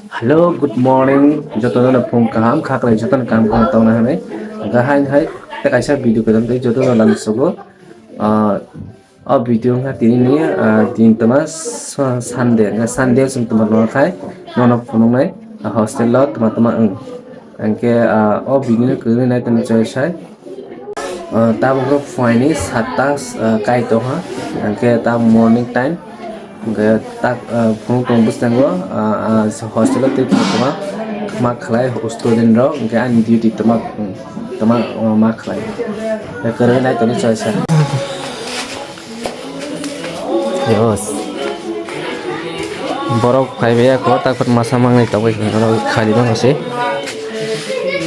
Hello, good morning. Jotono na phone kaham khaklai jotono kam kham tawna hanai. Gahain hai ta kaisa video kadam dei jotono lang sogo. Video nga tini ni tin tama Sunday nga Sunday sum tama no khai no phunung nai hostel lo tama tama angke video kene nai tani choi sai. Tabo ko fine satta kai to ha angke ta morning time gaya tak phung tong bustango hostel te tama ma khlai student ro gaya ani duty tama tama ma khlai ya kare nai tani choi sai yos borok phaibe ko takpat masa mangai tawai khali dong ase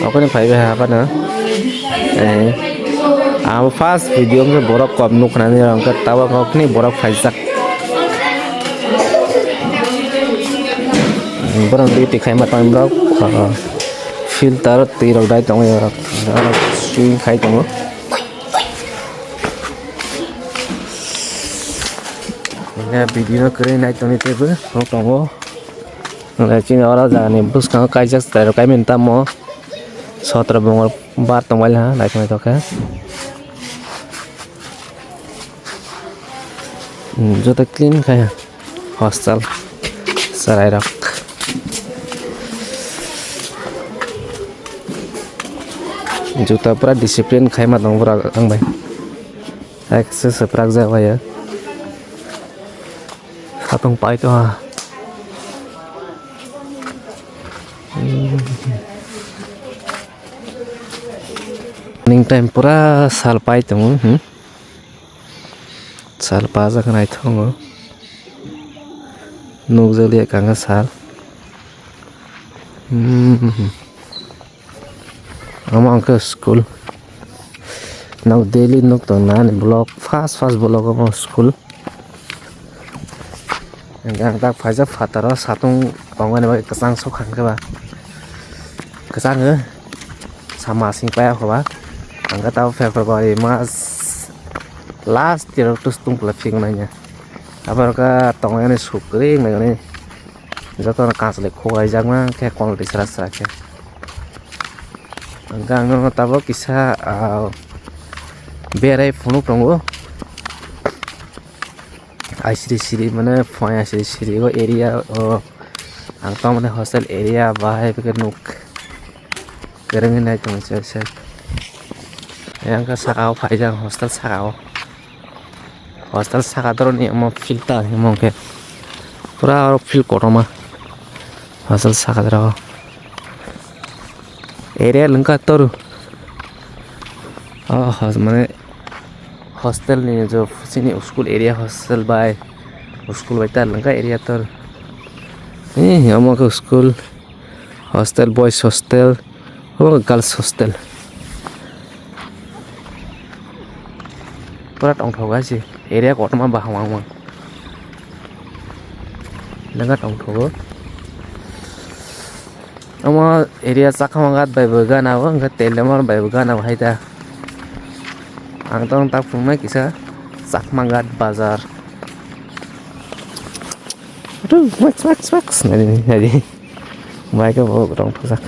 apa ni phaibe apa na first video में borok kom nuk nani rong ka tawa kok ni borok phaijak borok di tikhai ma tam rok filter ti rok dai tong rok swing khai tong ya video kare nai tong te bu rok tong la chin ora ja ni bus ka kai jak sta ro kai min tam mo 17 bongor bar tong wal ha lai tong to ka jota clean kaya hostel sarai rak juta pura disiplin khai ma dong pura ang bai exercise prak ja bai ya katong pai to ha ning time pura sal pai tong sal paza kanai thongo nukjali kanga sal ama angka school now daily nuk to nan block fast block ama school engang tak phaja fatara satung pangwane ba kasang so khang ka ba kasang sama sing pa ko ba angka ta February mas last year to stung plafing nanya abar ka tongane sukri ngani joto na kasle khoi jangma ke quality sara sara ke gang no tabo kisa berai phonu prongo ICD mane phoi ICD go area ang ta mane hostel area bahai ke nuk kereng nai tong se yang ka sakao phaijang hostel sakao hostel sakadron ni mo filter ni mo ke pura aro fil koroma hostel sakadro area lengka toru mane hostel ni jo sini school area hostel by school by ta lengka area tor amo ko school hostel boys hostel girls hostel pura tong thoga si area ko ma bahawang ma lenga tong thogo ama area sakhamangat bai bagana wa nga telemar bai bagana wa haida ang tong tak phumai kisa sakmangat bazar tu wax nadi bai ka bo tong thoga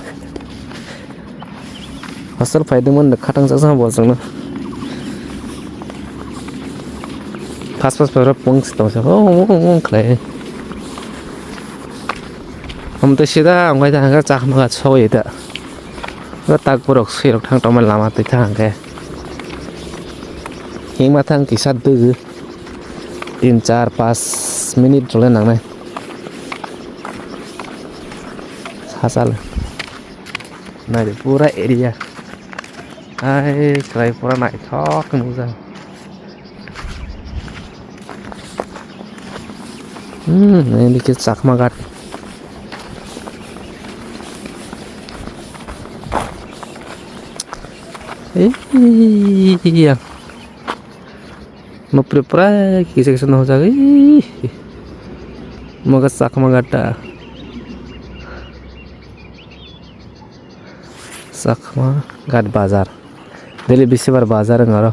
hostel faidumon khatang sa bo jang na pas para pungs tong sa klai हम तो सीधा अंगाई था हंगा चाक मगा छो ये था वो ताक पुरक सिरक थंग तो मन लामा तो था हंगे हिंग मा थंग किसा दु 3-4-5 मिनट चले नंगे हासाल नाइ पूरा एरिया आई क्राई पूरा नाइ थक मुजा ini kita sak magat iya mau prepare kisah no jaga magat sak magata sak magat bazar deli bisibar bazar ngaro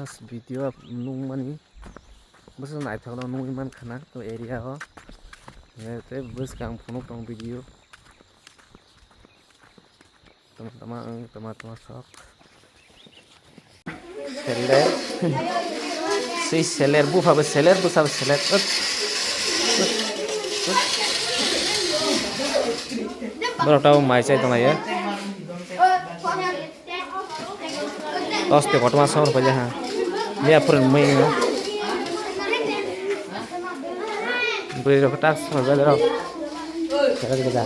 first video nung mani bus nai thang lo nung man khana to area ho te bus kang phone tong video tama sok seller si seller bu phab seller bu sab seller bro tao mai chai tong ya tos te kotma sor pa ja dia purun mai no beri ro tas ma ba ro kara kita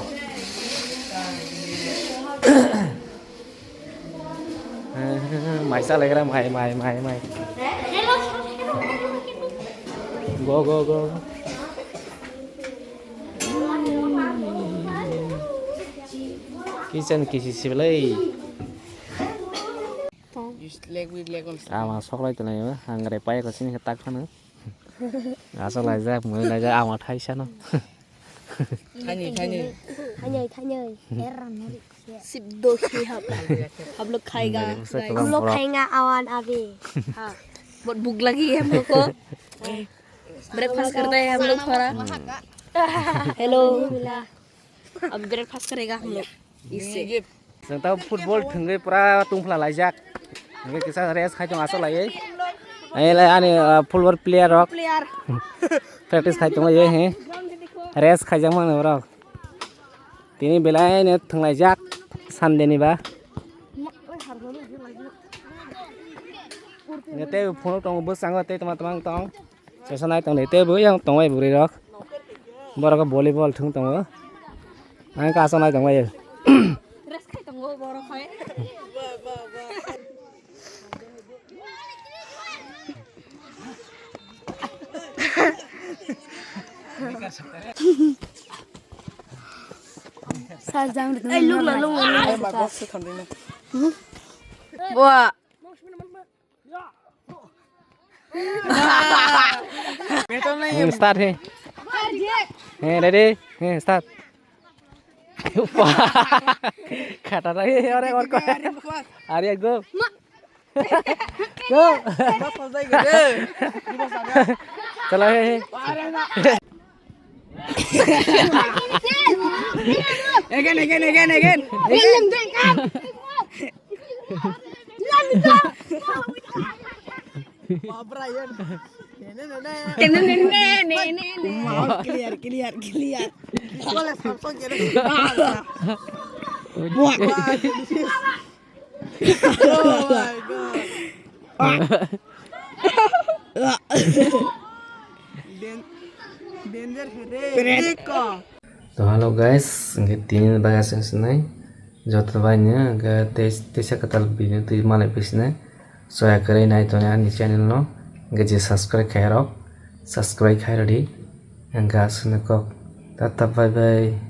mai sa lại ra mai go kitchen kisi sibelai ama sok lai tunai ma hangre pai ko sini ketak khana asal lai ra mui lai ra ama thai sa no खाने सिर्फ दो ही हम लोग खाएगा आवान अभी हाँ बहुत भूख लगी है हम लोग को ब्रेकफास्ट करते हैं हम लोग थोड़ा हेलो अब ब्रेकफास्ट करेगा हम लोग इससे संता फुटबॉल ठंगे पूरा तुंफला लाइजाक नगे किसा रेस खाइ जों आसल लायै ए ला आने फुटबॉल प्लेयर रॉक प्रैक्टिस खाइ जों ये है रेस खाइ जों मन रॉक तिनी बेलाय ने थंलाइजाक सानडे नि बा नेते फोन तंग बस सांग ते तमा तमांग तंग सेसनाय तंग नेते बो yang तंगाय बुरै रॉक बरक भलिबल थुं तंग आं का सनाय तंगाय रेस खाइ तंग बरक खाइ Ay, look lah, look Wah. Start hey. Hey, ready? Hey, start. Kata lagi orang or kau. Arya go. Go. Chalo hey. Again. Brian. Clear. So halo guys, ngetin bahas senai. Jatuh banyak, tesa katal bini tu malai bisne. So ya kere nai tu ni channel no, gaji subscribe kaya rok, subscribe kaya di, yang gas nekok. Tetap bye bye.